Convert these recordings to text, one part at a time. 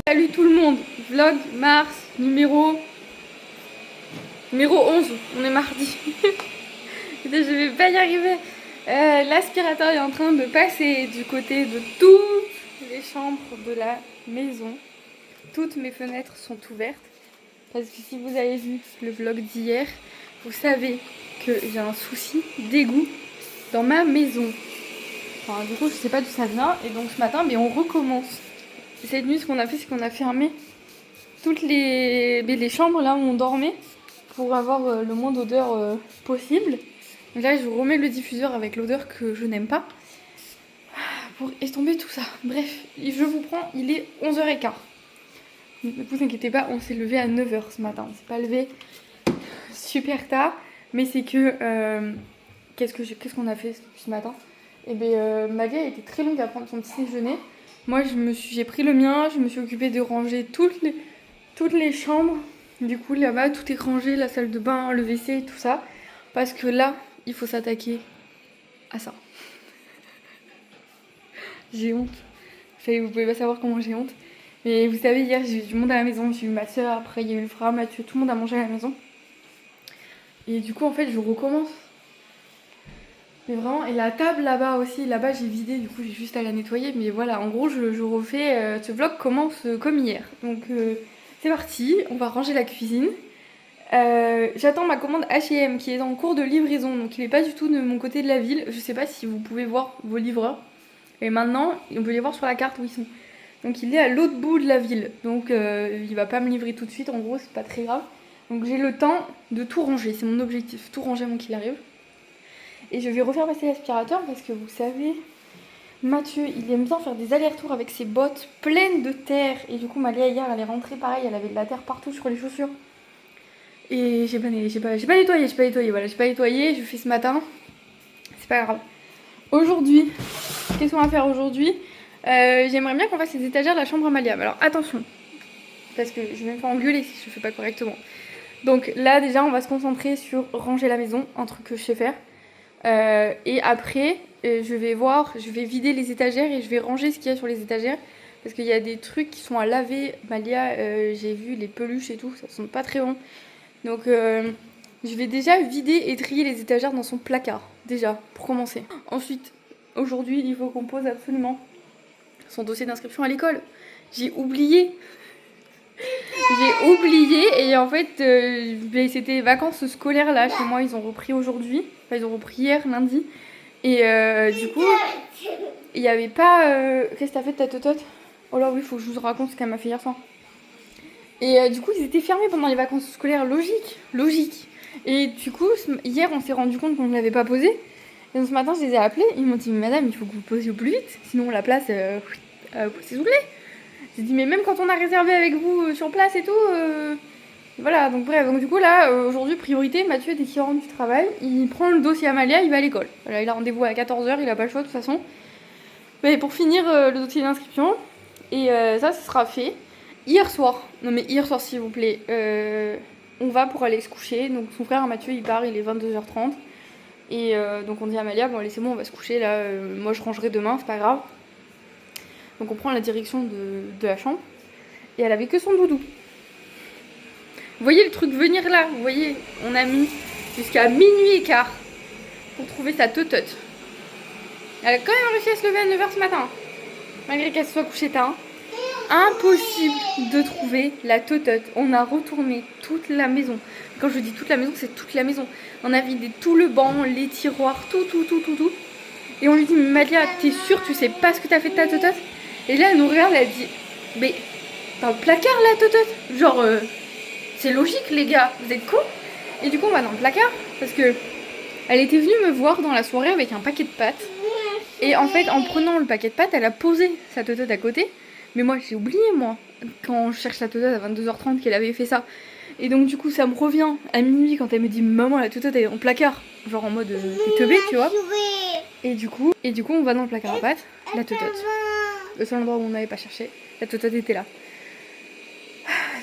Salut tout le monde, vlog mars numéro 11, on est mardi. Je vais pas y arriver. L'aspirateur est en train de passer du côté de toutes les chambres de la maison. Toutes mes fenêtres sont ouvertes. Parce que si vous avez vu le vlog d'hier, vous savez que j'ai un souci d'égout dans ma maison. Enfin, du coup, je sais pas d'où ça vient. Et donc ce matin, on recommence. Cette nuit, ce qu'on a fait, c'est qu'on a fermé toutes les chambres là où on dormait pour avoir le moins d'odeur possible. Donc là, je remets le diffuseur avec l'odeur que je n'aime pas pour estomper tout ça. Bref, je vous prends, il est 11h15. Ne vous inquiétez pas, on s'est levé à 9h ce matin. On s'est pas levé super tard, mais c'est que qu'est-ce qu'on a fait ce matin? Et ma vie a été très longue à prendre son petit déjeuner. Moi, j'ai pris le mien, je me suis occupée de ranger toutes les chambres. Du coup, là-bas, tout est rangé, la salle de bain, le WC, tout ça. Parce que là, il faut s'attaquer à ça. J'ai honte. Vous pouvez pas savoir comment j'ai honte. Mais vous savez, hier, j'ai eu du monde à la maison. J'ai eu ma soeur, après, il y a eu le frère, Mathieu, tout le monde a mangé à la maison. Et du coup, en fait, je recommence. Mais vraiment, et la table là-bas aussi, là-bas j'ai vidé, du coup j'ai juste à la nettoyer. Mais voilà, en gros, je refais. Ce vlog commence comme hier. Donc c'est parti, on va ranger la cuisine. J'attends ma commande H&M qui est en cours de livraison, donc il n'est pas du tout de mon côté de la ville. Je sais pas si vous pouvez voir vos livreurs. Et maintenant, on peut les voir sur la carte où ils sont. Donc il est à l'autre bout de la ville. Donc il va pas me livrer tout de suite, en gros, c'est pas très grave. Donc j'ai le temps de tout ranger, c'est mon objectif, tout ranger avant qu'il arrive. Et je vais refaire passer l'aspirateur parce que vous savez, Mathieu, il aime bien faire des allers-retours avec ses bottes pleines de terre. Et du coup, Malia, hier, elle est rentrée pareil, elle avait de la terre partout sur les chaussures. Et j'ai pas nettoyé, voilà, j'ai pas nettoyé, je fais ce matin. C'est pas grave. Aujourd'hui, qu'est-ce qu'on va faire aujourd'hui? J'aimerais bien qu'on fasse les étagères de la chambre à Malia. Alors attention, parce que je vais me faire engueuler si je fais pas correctement. Donc là, déjà, on va se concentrer sur ranger la maison, un truc que je sais faire. Et après, je vais vider les étagères et je vais ranger ce qu'il y a sur les étagères. Parce qu'il y a des trucs qui sont à laver. Malia, j'ai vu les peluches et tout, ça sent pas très bon. Donc je vais déjà vider et trier les étagères dans son placard, déjà, pour commencer. Ensuite, aujourd'hui, il faut qu'on pose absolument son dossier d'inscription à l'école. J'ai oublié et en fait, c'était vacances scolaires là chez moi, ils ont repris aujourd'hui. Enfin, ils ont repris hier, lundi. Et du coup, il n'y avait pas... Qu'est-ce que t'as fait de ta totote? Oh là oui, il faut que je vous raconte ce qu'elle m'a fait hier soir. Et du coup, ils étaient fermés pendant les vacances scolaires, logique. Et du coup, hier, on s'est rendu compte qu'on ne l'avait pas posé. Et donc ce matin, je les ai appelés, ils m'ont dit, mais madame, il faut que vous posiez au plus vite, sinon la place, c'est soufflé. J'ai dit, mais même quand on a réservé avec vous sur place et tout, voilà, donc bref, donc du coup là, aujourd'hui, priorité, Mathieu, dès qu'il rentre du travail, il prend le dossier Amalia, il va à l'école. Voilà, il a rendez-vous à 14h, il a pas le choix de toute façon. Mais pour finir le dossier d'inscription, et ça, ce sera fait. Hier soir, s'il vous plaît, on va pour aller se coucher, donc son frère Mathieu, il part, il est 22h30. Et donc on dit à Amalia, bon allez c'est bon, on va se coucher là, moi je rangerai demain, c'est pas grave. Donc on prend la direction de la chambre. Et elle avait que son doudou. Vous voyez le truc venir là? Vous voyez, on a mis jusqu'à minuit et quart pour trouver sa teuteute. Elle a quand même réussi à se lever à 9h ce matin. Malgré qu'elle se soit couchée tard. Impossible de trouver la teuteute. On a retourné toute la maison. Quand je dis toute la maison, c'est toute la maison. On a vidé tout le banc, les tiroirs, tout. Et on lui dit, Malia, t'es sûre, tu sais pas ce que t'as fait de ta teuteute? Et là, elle nous regarde, elle dit, mais dans le placard la teuteute? Genre, c'est logique les gars, vous êtes cons? Et du coup, on va dans le placard, parce que elle était venue me voir dans la soirée avec un paquet de pâtes. Et en fait, en prenant le paquet de pâtes, elle a posé sa teuteute à côté. Mais moi, j'ai oublié, quand je cherche la teuteute à 22h30, qu'elle avait fait ça. Et donc, du coup, ça me revient à minuit quand elle me dit, maman, la teuteute elle est dans le placard. Genre en mode, t'es teubée, tu vois. Et du coup, on va dans le placard à pâtes, la teuteute. Le seul endroit où on n'avait pas cherché, la teuteute était là.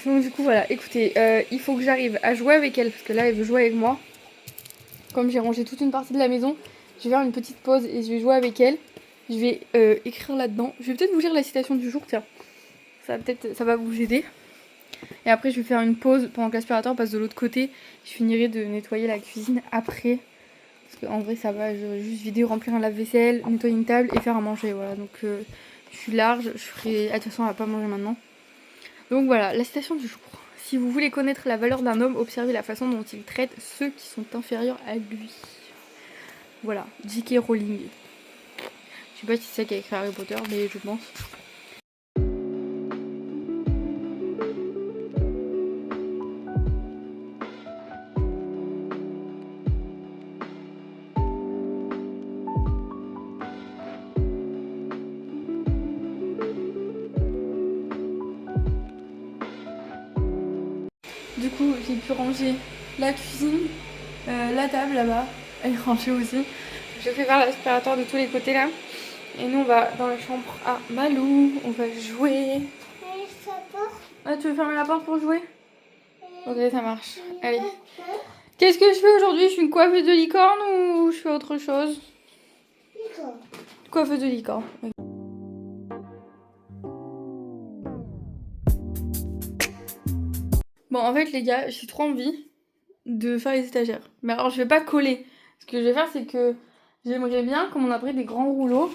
Donc du coup, voilà, écoutez, il faut que j'arrive à jouer avec elle, parce que là, elle veut jouer avec moi. Comme j'ai rangé toute une partie de la maison, je vais faire une petite pause et je vais jouer avec elle. Je vais écrire là-dedans. Je vais peut-être vous lire la citation du jour, tiens. ça va vous aider. Et après je vais faire une pause pendant que l'aspirateur passe de l'autre côté. Je finirai de nettoyer la cuisine après. Parce qu'en vrai ça va, je vais juste vider, remplir un lave-vaisselle, nettoyer une table et faire à manger. Voilà, donc je suis large, je ferai... Ah, de toute façon on va pas manger maintenant. Donc voilà, la citation du jour. Si vous voulez connaître la valeur d'un homme, observez la façon dont il traite ceux qui sont inférieurs à lui. Voilà, J.K. Rowling. Je sais pas si c'est ça qui a écrit Harry Potter, mais je pense. Du coup, j'ai pu ranger la cuisine, la table là-bas, elle est rangée aussi. Je fais faire l'aspirateur de tous les côtés là. Et nous on va dans la chambre à Malou, on va jouer. Ah, tu veux fermer la porte pour jouer? Ok, ça marche. Allez. Qu'est-ce que je fais aujourd'hui? Je suis une coiffeuse de licorne ou je fais autre chose? Licorne. Coiffeuse de licorne. Bon, en fait les gars, j'ai trop envie de faire les étagères. Mais alors je vais pas coller. Ce que je vais faire, c'est que j'aimerais bien, comme on a pris des grands rouleaux,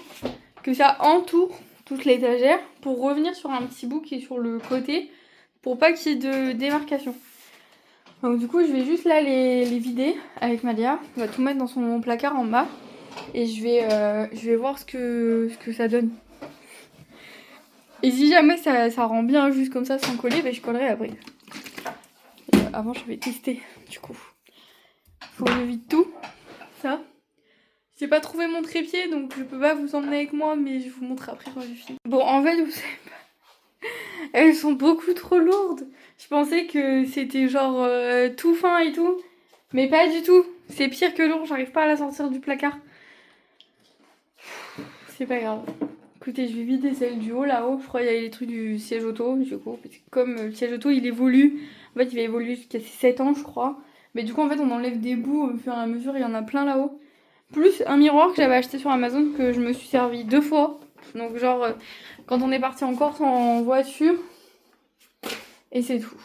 que ça entoure toute l'étagère pour revenir sur un petit bout qui est sur le côté pour pas qu'il y ait de démarcation. Donc du coup je vais juste là les vider avec Malia. On va tout mettre dans son placard en bas et je vais voir ce que ça donne. Et si jamais ça rend bien juste comme ça sans coller, ben je collerai après. Avant je vais tester du coup. Faut que je vide tout ça. J'ai pas trouvé mon trépied donc je peux pas vous emmener avec moi, mais je vous montre après quand j'ai fini. Bon, en fait vous savez pas, elles sont beaucoup trop lourdes. Je pensais que c'était genre tout fin et tout, mais pas du tout. C'est pire que lourd, j'arrive pas à la sortir du placard. C'est pas grave. Écoutez, je vais vider celle du haut là-haut. Je crois qu'il y a les trucs du siège auto. Du coup, comme le siège auto il évolue, en fait il va évoluer jusqu'à ses 7 ans je crois. Mais du coup en fait on enlève des bouts au fur et à mesure, il y en a plein là-haut. Plus un miroir que j'avais acheté sur Amazon que je me suis servi 2 fois. Donc genre quand on est parti en Corse en voiture. Et c'est tout.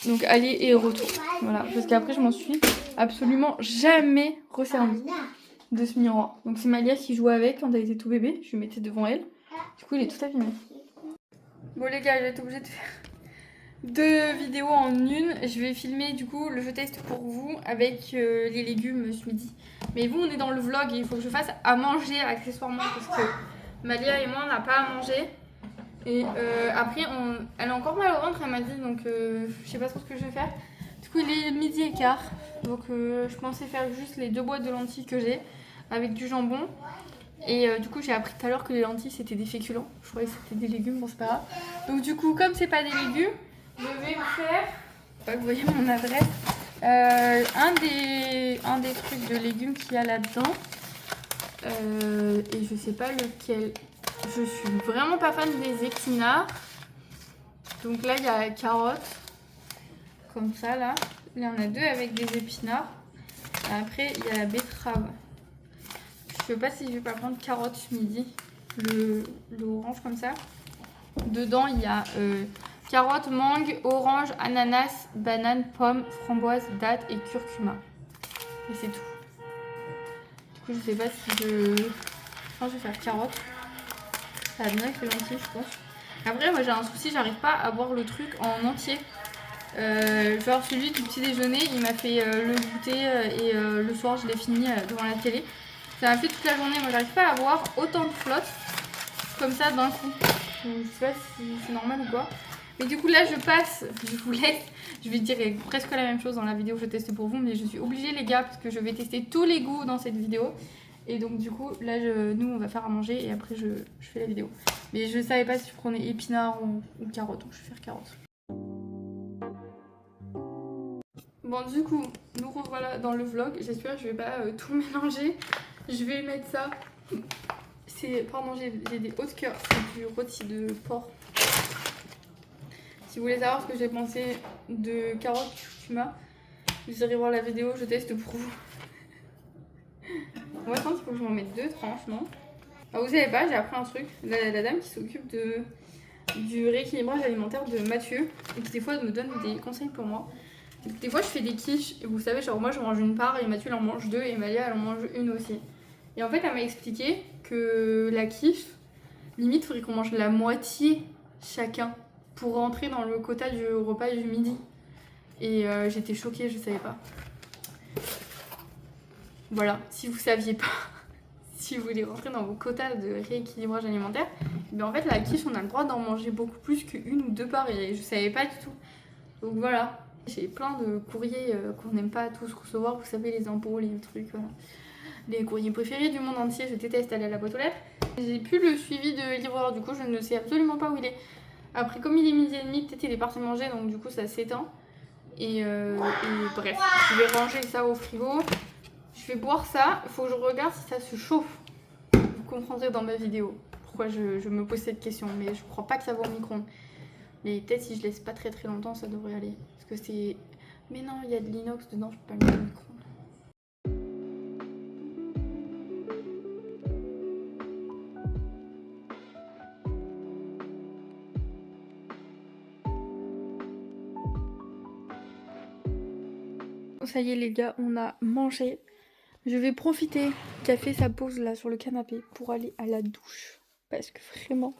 Donc aller et retour. Voilà, parce qu'après je m'en suis absolument jamais resservie de ce miroir. Donc c'est Malia qui jouait avec quand elle était tout bébé. Je lui mettais devant elle. Du coup il est tout abîmé. Bon les gars, j'ai été obligée de faire 2 vidéos en une. Je vais filmer du coup le jeu test pour vous avec les légumes ce midi. Mais vous on est dans le vlog et il faut que je fasse à manger accessoirement parce que Malia et moi on n'a pas à manger. Et après elle a encore mal au ventre elle m'a dit, donc je sais pas trop ce que je vais faire. Du coup il est midi et quart. Donc je pensais faire juste les 2 boîtes de lentilles que j'ai avec du jambon. Et du coup j'ai appris tout à l'heure que les lentilles c'était des féculents. Je croyais que c'était des légumes, bon c'est pas grave. Donc du coup comme c'est pas des légumes, je vais vous faire, pas que vous voyez mon adresse, un des trucs de légumes qu'il y a là-dedans. Et je sais pas lequel. Je suis vraiment pas fan des épinards. Donc là il y a la carotte. Comme ça là. Il y en a 2 avec des épinards. Et après il y a la betterave. Je sais pas si je vais pas prendre carotte ce midi. Le orange comme ça. Dedans il y a carotte, mangue, orange, ananas, banane, pomme, framboise, date et curcuma. Et c'est tout. Du coup je sais pas si je pense que je vais faire carotte. Ça va bien avec les lentilles je pense. Après moi j'ai un souci, j'arrive pas à boire le truc en entier. Genre celui du petit déjeuner il m'a fait le goûter et le soir je l'ai fini devant la télé. Ça m'a fait toute la journée, moi j'arrive pas à boire autant de flotte comme ça d'un coup. Je sais pas si c'est normal ou quoi. Mais du coup là je passe, je vous laisse. Je vais dire presque la même chose dans la vidéo que je teste pour vous. Mais je suis obligée les gars parce que je vais tester tous les goûts dans cette vidéo. Et donc du coup là nous on va faire à manger et après je fais la vidéo. Mais je savais pas si je prenais épinards ou carottes, donc je vais faire carottes. Bon du coup nous revoilà dans le vlog. J'espère que je vais pas tout mélanger. Je vais mettre ça. Pardon, j'ai des hauts de cœur. C'est du rôti de porc. Si vous voulez savoir ce que j'ai pensé de carotte curcuma, vous irez voir la vidéo, je teste pour vous. Moi je pense qu'il faut que je m'en mette 2 tranches, non? Ah, vous savez pas, j'ai appris un truc. La dame qui s'occupe du rééquilibrage alimentaire de Mathieu et qui des fois me donne des conseils pour moi. Des fois je fais des quiches et vous savez genre moi je mange une part et Mathieu il en mange deux et Malia elle en mange une aussi. Et en fait elle m'a expliqué que la quiche, limite faudrait qu'on mange la moitié chacun pour rentrer dans le quota du repas du midi. Et j'étais choquée, je savais pas. Voilà, si vous saviez pas, si vous voulez rentrer dans vos quotas de rééquilibrage alimentaire, ben en fait la quiche on a le droit d'en manger beaucoup plus qu'une ou deux parts et je savais pas du tout. Donc voilà, j'ai plein de courriers qu'on n'aime pas tous recevoir, vous savez les impôts, les trucs, voilà. Les courriers préférés du monde entier, je déteste aller à la boîte aux lettres. J'ai plus le suivi de livreur, du coup je ne sais absolument pas où il est. Après comme il est 12h30, peut-être il est parti manger donc du coup ça s'éteint. Et bref, je vais ranger ça au frigo. Je vais boire ça, il faut que je regarde si ça se chauffe. Vous comprendrez dans ma vidéo pourquoi je me pose cette question, mais je crois pas que ça va au micro-ondes. Mais peut-être si je laisse pas très longtemps, ça devrait aller. Parce que c'est... Mais non, il y a de l'inox dedans, je peux pas le mettre au micro-ondes. Ça y est les gars, on a mangé. Je vais profiter qu'il a fait sa pause là sur le canapé pour aller à la douche. Parce que vraiment,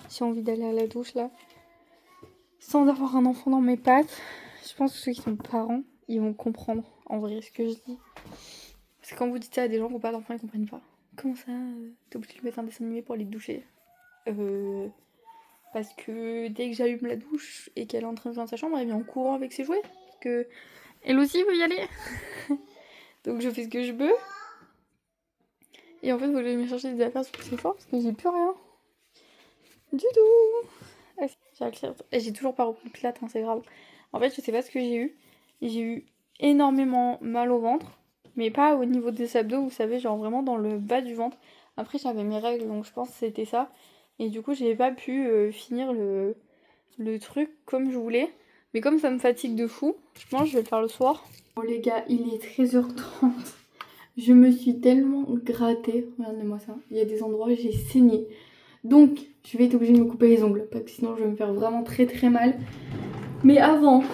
j'ai envie d'aller à la douche là. Sans avoir un enfant dans mes pattes. Je pense que ceux qui sont parents, ils vont comprendre en vrai ce que je dis. Parce que quand vous dites ça à des gens qui n'ont pas d'enfants, ils comprennent pas. Comment ça, t'es obligé de lui mettre un dessin animé pour aller te doucher? Parce que dès que j'allume la douche et qu'elle est en train de jouer dans sa chambre, elle vient en courant avec ses jouets. Parce que elle aussi veut y aller. Donc je fais ce que je peux. Et en fait, il faut que j'aille me chercher des affaires sur le fort parce que j'ai plus rien. Du tout. J'ai toujours pas repris le pilate, hein, c'est grave. En fait, je sais pas ce que j'ai eu. J'ai eu énormément mal au ventre. Mais pas au niveau des abdos, vous savez, genre vraiment dans le bas du ventre. Après, j'avais mes règles, donc je pense que c'était ça. Et du coup, j'ai pas pu finir le truc comme je voulais. Mais comme ça me fatigue de fou, je pense que je vais le faire le soir. Bon les gars, il est 13h30. Je me suis tellement grattée. Regardez-moi ça. Il y a des endroits où j'ai saigné. Donc, je vais être obligée de me couper les ongles. Parce que sinon, je vais me faire vraiment très mal. Mais avant,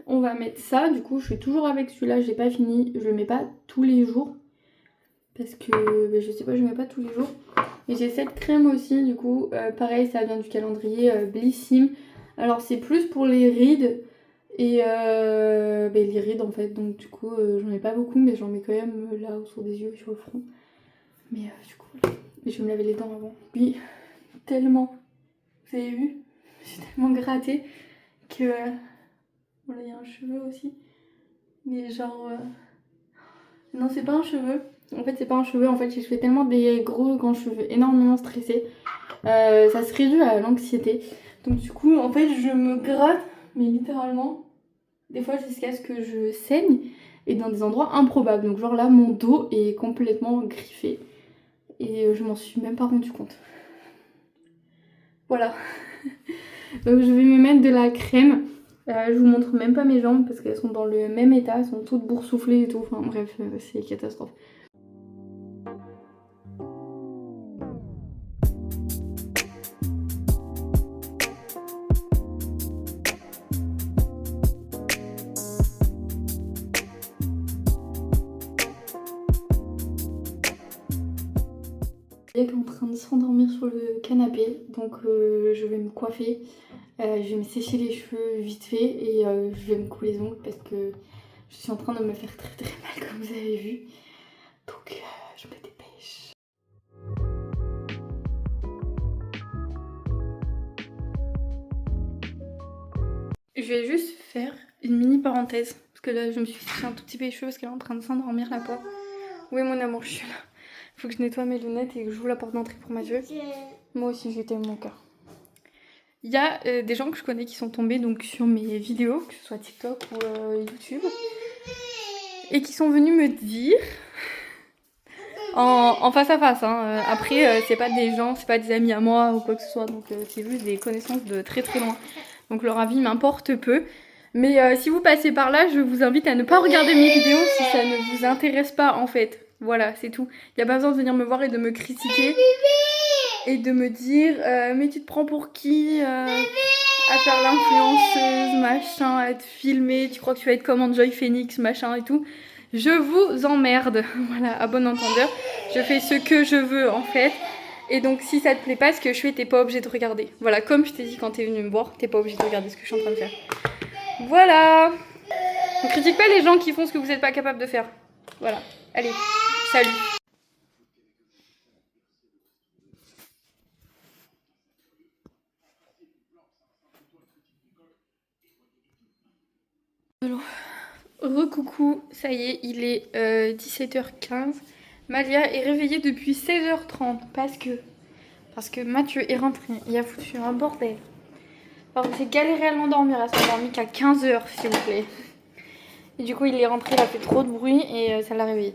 on va mettre ça. Du coup, je suis toujours avec celui-là. J'ai pas fini. Je le mets pas tous les jours. Parce que, je sais pas, je le mets pas tous les jours. Et j'ai cette crème aussi. Du coup, pareil, ça vient du calendrier Blissim. Alors, c'est plus pour les rides. Et les rides en fait, donc du coup j'en ai pas beaucoup mais j'en mets quand même là autour des yeux et sur le front. Mais du coup je vais me laver les dents avant. Puis tellement, vous avez vu, j'ai tellement gratté que voilà il y a un cheveu aussi. Mais genre non c'est pas un cheveu. En fait c'est pas un cheveu, en fait j'ai fait tellement des grands cheveux, énormément stressée. Ça se réduit à l'anxiété. Donc du coup en fait je me gratte mais littéralement. Des fois jusqu'à ce que je saigne et dans des endroits improbables. Donc genre là mon dos est complètement griffé et je m'en suis même pas rendu compte. Voilà. Donc je vais me mettre de la crème. Je vous montre même pas mes jambes parce qu'elles sont dans le même état, elles sont toutes boursouflées et tout. Enfin bref, c'est catastrophe. Elle est en train de s'endormir sur le canapé, donc je vais me coiffer, je vais me sécher les cheveux vite fait et je vais me couper les ongles parce que je suis en train de me faire très mal comme vous avez vu. Donc je me dépêche. Je vais juste faire une mini parenthèse parce que là je me suis séché un tout petit peu les cheveux parce qu'elle est en train de s'endormir la pauvre. Oui mon amour, je suis là. Faut que je nettoie mes lunettes et que j'ouvre la porte d'entrée pour Mathieu. Moi aussi j'ai tellement mon cœur. Il y a des gens que je connais qui sont tombés donc sur mes vidéos, que ce soit TikTok ou YouTube, et qui sont venus me dire en face à face. Hein. Après c'est pas des gens, c'est pas des amis à moi ou quoi que ce soit, donc c'est juste des connaissances de très loin. Donc leur avis m'importe peu. Mais si vous passez par là, je vous invite à ne pas regarder mes vidéos si ça ne vous intéresse pas en fait. Voilà, c'est tout. Il n'y a pas besoin de venir me voir et de me critiquer. et de me dire mais tu te prends pour qui à faire l'influenceuse, machin, à te filmer, tu crois que tu vas être comme Enjoy Phoenix, machin et tout. Je vous emmerde, voilà, à bon entendeur. Je fais ce que je veux en fait. Et donc si ça te plaît pas ce que je fais, t'es pas obligé de regarder. Voilà, comme je t'ai dit quand t'es venu me voir, t'es pas obligé de regarder ce que je suis en train de faire. Voilà. Ne critique pas les gens qui font ce que vous n'êtes pas capable de faire. Voilà. Allez, salut. Recoucou, ça y est, il est 17h15. Malia est réveillée depuis 16h30 parce que Mathieu est rentré. Il a foutu un bordel. Alors j'ai galéré à l'endormir, elle s'est endormie qu'à 15h s'il vous plaît. Et du coup il est rentré, il a fait trop de bruit et ça l'a réveillée.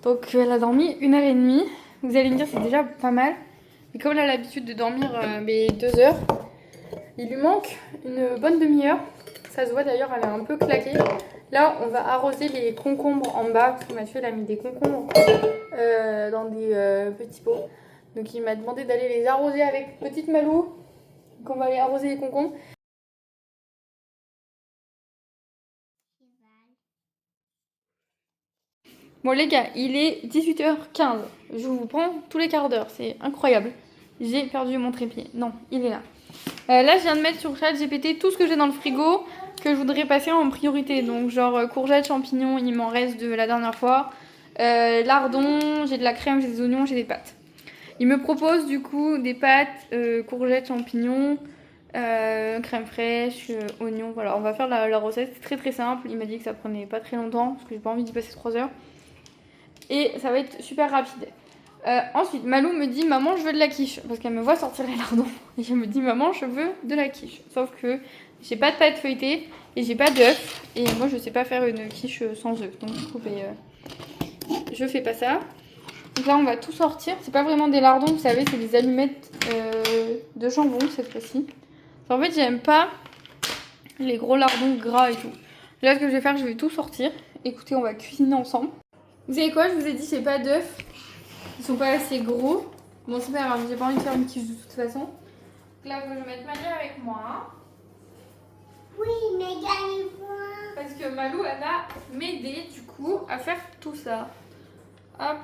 Donc elle a dormi 1h30. Vous allez me dire c'est déjà pas mal. Mais comme elle a l'habitude de dormir 2 heures, il lui manque une bonne demi-heure. Ça se voit d'ailleurs, elle est un peu claquée. Là, on va arroser les concombres en bas, parce que Mathieu il a mis des concombres dans des petits pots. Donc il m'a demandé d'aller les arroser avec petite Malou. Donc on va aller arroser les concombres. Bon les gars, il est 18h15. Je vous prends tous les quarts d'heure, c'est incroyable. J'ai perdu mon trépied. Non, il est là. Là, je viens de mettre sur ChatGPT tout ce que j'ai dans le frigo que je voudrais passer en priorité. Donc, genre courgettes, champignons, il m'en reste de la dernière fois. Lardons, j'ai de la crème, j'ai des oignons, j'ai des pâtes. Il me propose du coup des pâtes, courgettes, champignons, crème fraîche, oignons. Voilà, on va faire la recette. C'est très très simple. Il m'a dit que ça prenait pas très longtemps parce que j'ai pas envie d'y passer 3 heures. Et ça va être super rapide. Ensuite, Malou me dit maman, je veux de la quiche parce qu'elle me voit sortir les lardons. Et je me dis maman, je veux de la quiche. Sauf que j'ai pas de pâte feuilletée et j'ai pas d'œufs. Et moi, je sais pas faire une quiche sans œufs. Donc, du coup, je fais pas ça. Donc là, on va tout sortir. C'est pas vraiment des lardons, vous savez, c'est des allumettes de jambon cette fois-ci. En fait, j'aime pas les gros lardons gras et tout. Là, ce que je vais faire, je vais tout sortir. Écoutez, on va cuisiner ensemble. Vous savez quoi, je vous ai dit, j'ai pas d'œufs. Ils sont pas assez gros. Bon, c'est pas grave, j'ai pas envie de faire une quiche de toute façon. Donc là, je vais mettre Malia avec moi. Oui, mais gagne-moi. Parce que Malou, elle va m'aider du coup à faire tout ça. Hop.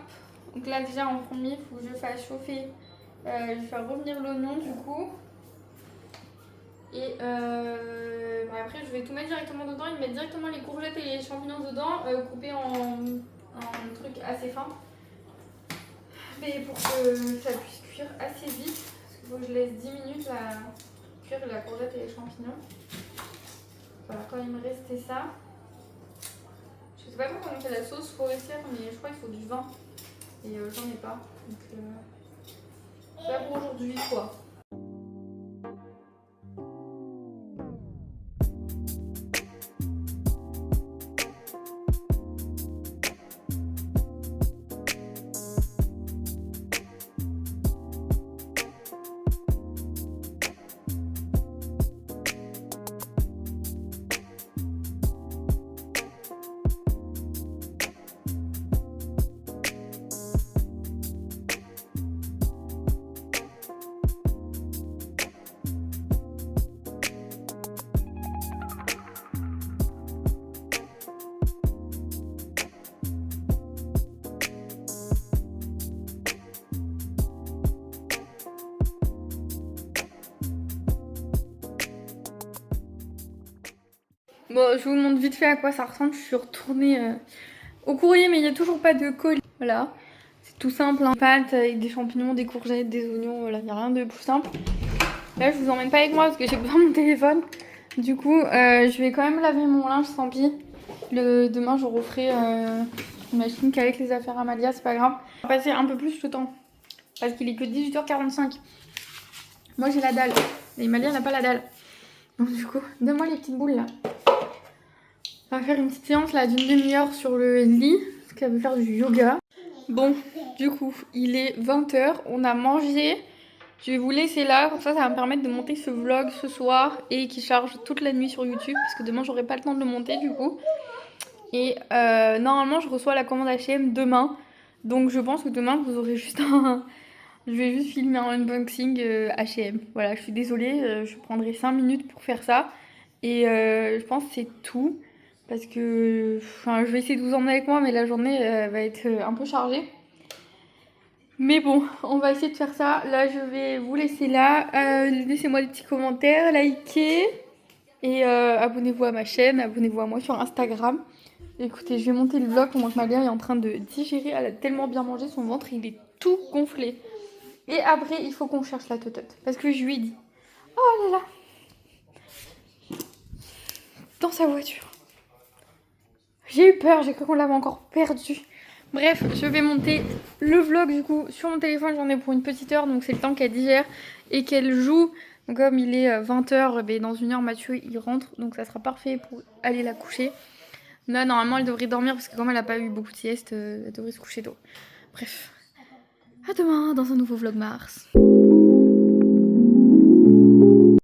Donc là, déjà en premier, il faut que je fasse chauffer. Je vais faire revenir l'oignon du coup. Et après, je vais tout mettre directement dedans. Il met directement les courgettes et les champignons dedans, coupés en trucs assez fins. Mais pour que ça puisse cuire assez vite, parce qu'il faut que je laisse 10 minutes à cuire la courgette et les champignons. Voilà, quand il me restait ça. Je sais pas trop comment on fait la sauce forestière, mais je crois qu'il faut du vin. Et j'en ai pas. Donc c'est pas pour aujourd'hui quoi. Bon, je vous montre vite fait à quoi ça ressemble. Je suis retournée au courrier, mais il n'y a toujours pas de colis. Voilà, c'est tout simple, hein. Pâtes avec des champignons, des courgettes, des oignons, voilà, il n'y a rien de plus simple. Là, je vous emmène pas avec moi parce que j'ai besoin de mon téléphone. Du coup, je vais quand même laver mon linge, tant pis. Demain, je referai une machine qu'avec les affaires Amalia, c'est pas grave. On va passer un peu plus le temps parce qu'il est que 18h45. Moi, j'ai la dalle. Et Amalia n'a pas la dalle. Donc, du coup, donne-moi les petites boules là. On va faire une petite séance là d'une demi-heure sur le lit, parce qu'elle veut faire du yoga. Bon, du coup, il est 20h, on a mangé. Je vais vous laisser là, comme ça va me permettre de monter ce vlog ce soir et qui charge toute la nuit sur YouTube, parce que demain j'aurai pas le temps de le monter du coup. Et normalement je reçois la commande H&M demain, donc je pense que demain vous aurez juste Je vais juste filmer un unboxing H&M. Voilà, je suis désolée, je prendrai 5 minutes pour faire ça. Et je pense que c'est tout. Parce que enfin, je vais essayer de vous emmener avec moi, mais la journée va être un peu chargée. Mais bon, on va essayer de faire ça. Là, je vais vous laisser là. Laissez-moi des petits commentaires, likez. Et abonnez-vous à ma chaîne, abonnez-vous à moi sur Instagram. Écoutez, je vais monter le vlog pendant que ma mère est en train de digérer. Elle a tellement bien mangé, son ventre il est tout gonflé. Et après, il faut qu'on cherche la totote. Parce que je lui ai dit, oh là là, dans sa voiture. J'ai eu peur, j'ai cru qu'on l'avait encore perdue. Bref, je vais monter le vlog du coup sur mon téléphone. J'en ai pour une petite heure, donc c'est le temps qu'elle digère et qu'elle joue. Donc comme il est 20h, ben dans une heure Mathieu il rentre. Donc ça sera parfait pour aller la coucher. Là, normalement, elle devrait dormir parce que comme elle n'a pas eu beaucoup de sieste, elle devrait se coucher tôt. Bref, à demain dans un nouveau vlog Mars.